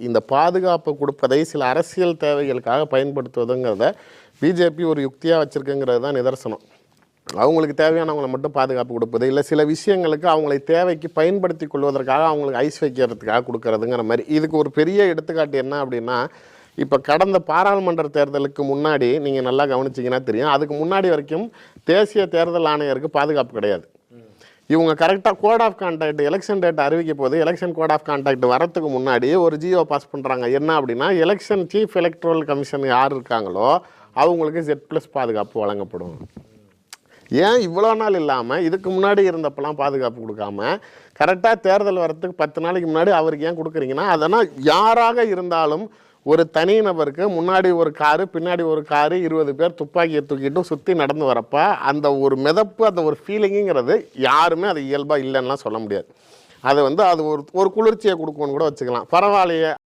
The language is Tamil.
இந்த பாதுகாப்பு கொடுப்பதை சில அரசியல் தேவைகளுக்காக பயன்படுத்துவதுங்கிறத பிஜேபி ஒரு யுக்தியாக வச்சுருக்குங்கிறது தான் நிதர்சனம். அவங்களுக்கு தேவையானவங்களை மட்டும் பாதுகாப்பு கொடுப்பது, இல்லை சில விஷயங்களுக்கு அவங்களை தேவைக்கு பயன்படுத்தி கொள்வதற்காக அவங்களுக்கு ஐஸ் வைக்கிறதுக்காக கொடுக்கறதுங்கிற மாதிரி. இதுக்கு ஒரு பெரிய எடுத்துக்காட்டு என்ன அப்படின்னா, இப்போ கடந்த பாராளுமன்ற தேர்தலுக்கு முன்னாடி நீங்கள் நல்லா கவனிச்சிங்கன்னா தெரியும், அதுக்கு முன்னாடி வரைக்கும் தேசிய தேர்தல் ஆணையருக்கு பாதுகாப்பு கிடையாது. இவங்க கரெக்டாக code of conduct election date அறிவிக்க போது எலெக்ஷன் கோட் ஆஃப் கான்டாக்ட் வரத்துக்கு முன்னாடி ஒரு ஜியோ பாஸ் பண்ணுறாங்க. என்ன அப்படின்னா, எலெக்ஷன் சீஃப் எலக்ட்ரல் கமிஷன் யார் இருக்காங்களோ அவங்களுக்கு Z+ பாதுகாப்பு வழங்கப்படும். ஏன் இவ்வளோ நாள் இல்லாமல் இதுக்கு முன்னாடி இருந்தப்பெல்லாம் பாதுகாப்பு கொடுக்காம கரெக்டாக தேர்தல் வரத்துக்கு 10 நாளைக்கு முன்னாடி அவருக்கு ஏன் கொடுக்குறீங்கன்னா, அதனால் யாராக இருந்தாலும் ஒரு தனி நபருக்கு முன்னாடி ஒரு காரு பின்னாடி ஒரு காரு 20 பேர் துப்பாக்கியை தூக்கிட்டு சுற்றி நடந்து வரப்ப அந்த ஒரு மிதப்பு, அந்த ஒரு ஃபீலிங்குங்கிறது யாருமே அது இயல்பாக இல்லைன்னா சொல்ல முடியாது. அது அது ஒரு குளிர்ச்சியை கொடுக்கும்னு கூட வச்சுக்கலாம். பரவாயில்லையே